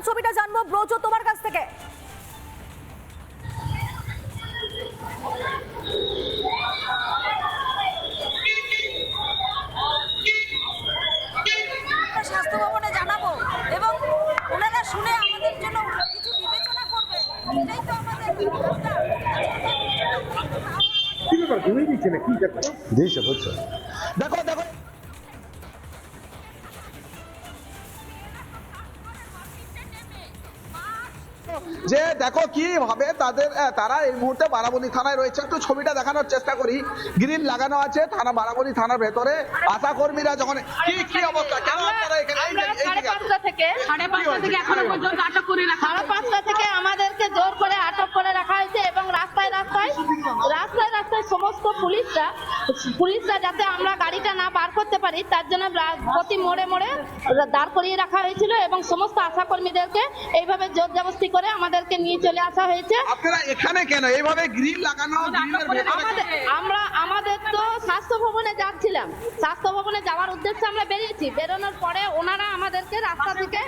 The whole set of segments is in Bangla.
পরের ছবিটা জানবো ব্রজ তোমার কাছ থেকে। স্বাস্থ্য ভবনে জানাবো এবং ওনারা শুনে আমাদের জন্য কিছু বিবেচনা করবে, এটাই তো আমাদের দেখো দেখো যে দেখো কিভাবে তারা এই মুহূর্তে বারাবণী থানায় রয়েছে। একটু ছবিটা দেখানোর চেষ্টা করি। গ্রিল লাগানো আছে থানা বারাবণী থানার ভেতরে। আশা কর্মীরা যখন কি অবস্থা, কেন আপনারা এখানে সাড়ে পাঁচটা থেকে এখনো পর্যন্ত আটক করে রাখা, 5:30 থেকে আমাদেরকে জোর করে আটক করে রাখা হয়েছে এবং রাস্তায় সমস্ত পুলিশরা যাতে আমরা গাড়িটা না বার করতে পারি তার জন্য প্রতি মোড়ে দাঁড় করিয়ে রাখা হয়েছিল এবং সমস্ত আশা কর্মীদেরকে এইভাবে জোর জবরদস্তি করে আমাদেরকে নিয়ে চলে আসা হয়েছে। আপনারা এখানে কেন এইভাবে গ্রিল লাগানো? আমাদের তো স্বাস্থ্য ভবনে যাচ্ছিলাম, স্বাস্থ্য ভবনে যাওয়ার উদ্দেশ্যে আমরা বেরিয়েছি। বেরোনোর পরে ওনারা আমাদেরকে রাস্তা থেকে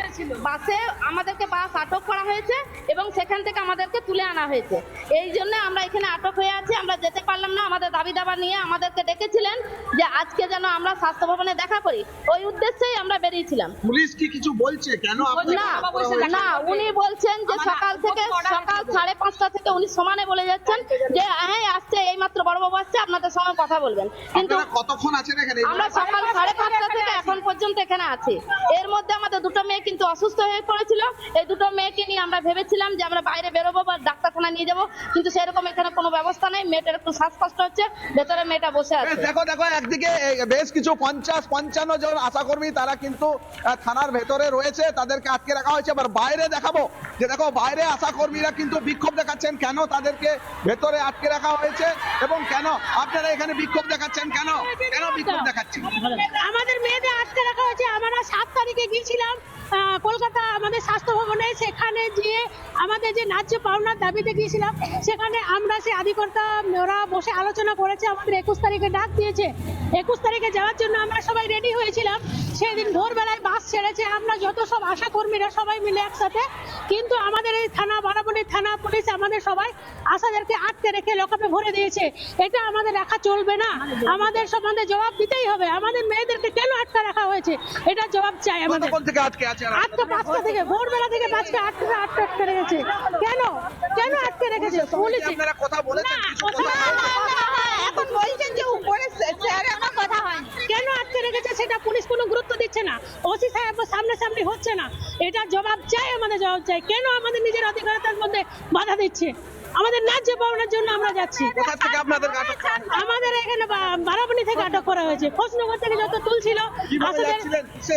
বাস আটক করা হয়েছে এবং সেখান থেকে আমাদেরকে তুলে আনা হয়েছে। এই জন্য আমরা এখানে আটক হয়ে আছি, আমরা যেতে পারলাম না। আমাদের দাবি দাবা নিয়ে আমাদেরকে ডেকেছিলেন যে আজকে যেন আমরা স্বাস্থ্য ভবনে দেখা করি, ওই উদ্দেশ্যেই আমরা বেরিয়েছিলাম। পুলিশ কি কিছু বলছে কেন? না, উনি বলছেন যে সকাল 5:30 থেকে উনি সমানে বলে যাচ্ছেন যে হ্যাঁ আসছে, এইমাত্র বড়বাবু আসছে, আপনাদের সঙ্গে কথা বলবেন। কিন্তু কতক্ষণ আছেন এখানে? আমরা সকাল 5:30 থেকে এখন পর্যন্ত এখানে আছি। এর মধ্যে আমাদের দুটো মেয়ে কিন্তু অসুস্থ হয়ে পড়েছিল। এই দুটো মেয়েকে নিয়ে আমরা ভেবেছিলাম যে আমরা বাইরে বেরোবো বা ডাক্তারখানা নিয়ে যাবো, কিন্তু সেরকম এখানে কোনো ব্যবস্থা নেই। মেয়েটার একটু শ্বাসকষ্ট হচ্ছে, ভেতরে মেয়েটা বসে আছে। দেখো একদিকে বেশ কিছু 50-55 জন আশাকর্মী তারা কিন্তু থানার ভেতরে রয়েছে, তাদেরকে আটকে রাখা হয়েছে। এবার বাইরে দেখাবো যে দেখো বাইরে আশাকর্মীরা কিন্তু বিক্ষোভ দেখাচ্ছেন। কেন তাদেরকে ভেতরে আটকে রাখা হয়েছে এবং কেন আপনারা এখানে বিক্ষোভ দেখাচ্ছেন? কেন বিক্ষোভ দেখাচ্ছেন? আমাদের মেয়েদের আটকে রাখা হয়েছে। আমরা 7 তারিখে গিয়েছিলাম কলকাতা আমাদের স্বাস্থ্য ভবনে, সেখানে গিয়ে আমাদের যে ন্যায্য পাওনার দাবিতে গিয়েছিলাম, সেখানে আমরা সে আধিকর্তা ওরা বসে আলোচনা করেছে, আমাদের 21 তারিখে ডাক দিয়েছে। 21 তারিখে যাওয়ার জন্য আমরা সবাই রেডি হয়েছিলাম। সেদিন ভোরবেলায় বাস ছেড়েছে, আমরা যত সব আশা কর্মীরা সবাই মিলে একসাথে। কিন্তু আমাদের এই থানা বারাবণী থানা পুলিশ আমাদের সবাই আশাদেরকে আটকে রেখে লকআপে ভরে দিয়েছে। এটা আমাদের রাখা চলবে না, আমাদের সম্বন্ধে জবাব দিতেই হবে। আমাদের মেয়েদেরকে কেন আটকে রাখা হয়েছে এটা জবাব চাই আমাদের। কতক্ষণ থেকে আটকে আছে? 5টা থেকে, ভোরবেলা থেকে 5টা আটকে রেখেছে। কেন আটকে রেখেছে? পুলিশ আপনারা কথা বলেছেন? এখন বলছেন যে উপরে স্যার আমার কথা হয়, কেন আটকে রেখেছে সেটা পুলিশ কোনো গুরুত্ব দিচ্ছে না। ওসি সাহেব সামনাসামনি হচ্ছে না, এটা জবাব চাই, আমাদের জবাব চাই। কেন আমাদের নিজের অধিকারতার মধ্যে বাধা দিচ্ছে? আমাদের ন্যায্য পাওনার জন্য আমরা যাচ্ছি। কোথা থেকে আপনাদের আটক করা হয়েছে? আমাদের এখানে বারাবণী থেকে আটক করা হয়েছে। খোঁজনগর থেকে যত তুলছিল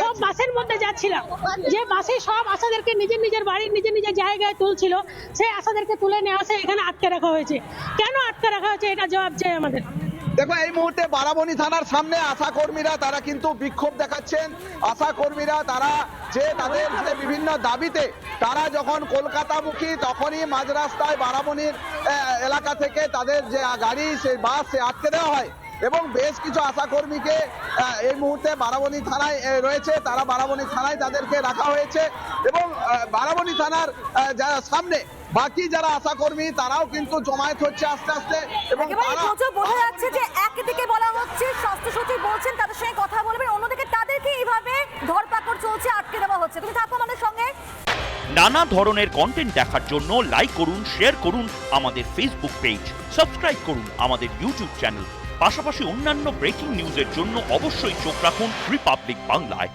সব বাসের মধ্যে যাচ্ছিলাম, যে বাসে সব আশাদেরকে নিজের বাড়ির নিজের জায়গায় তুলছিল, সেই আশাদেরকে তুলে নিয়ে আসে এখানে আটকে রাখা হয়েছে। কেন আটকে রাখা হয়েছে এটা জবাব চাই আমাদের। দেখো এই মুহূর্তে বারাবণী থানার সামনে আশা কর্মীরা তারা কিন্তু বিক্ষোভ দেখাচ্ছেন। আশা কর্মীরা তারা তাদের যে বিভিন্ন দাবিতে তারা যখন কলকাতামুখী তখনই মাঝ রাস্তায় বারাবণীর এলাকা থেকে তাদের যে গাড়ি সেই বাস সে আটকে দেওয়া হয় এবং বেশ কিছু আশা কর্মীকে এই মুহূর্তে বারাবণী থানায় রয়েছে, তারা বারাবণী থানায় তাদেরকে রাখা হয়েছে এবং বারাবণী থানার সামনে বাকি যারা আশা কর্মী তারাও কিন্তু জমায়েত হচ্ছে আস্তে আস্তে। এবং বোঝা যাচ্ছে যে একদিকে বলা হচ্ছে স্বাস্থ্য সচিব বলছেন তাদের সঙ্গে কথা বলবেন, অন্যদিকে তাদেরকে এইভাবে ধরপাকড় চলছে, আটকে দেওয়া হচ্ছে। তুমি থাকো আমাদের সঙ্গে। নানা ধরনের কন্টেন্ট দেখার জন্য লাইক করুন, শেয়ার করুন আমাদের ফেসবুক পেজ, সাবস্ক্রাইব করুন আমাদের ইউটিউব চ্যানেল। পাশাপাশি অন্যান্য ব্রেকিং নিউজের জন্য অবশ্যই চোখ রাখুন রিপাবলিক বাংলায়।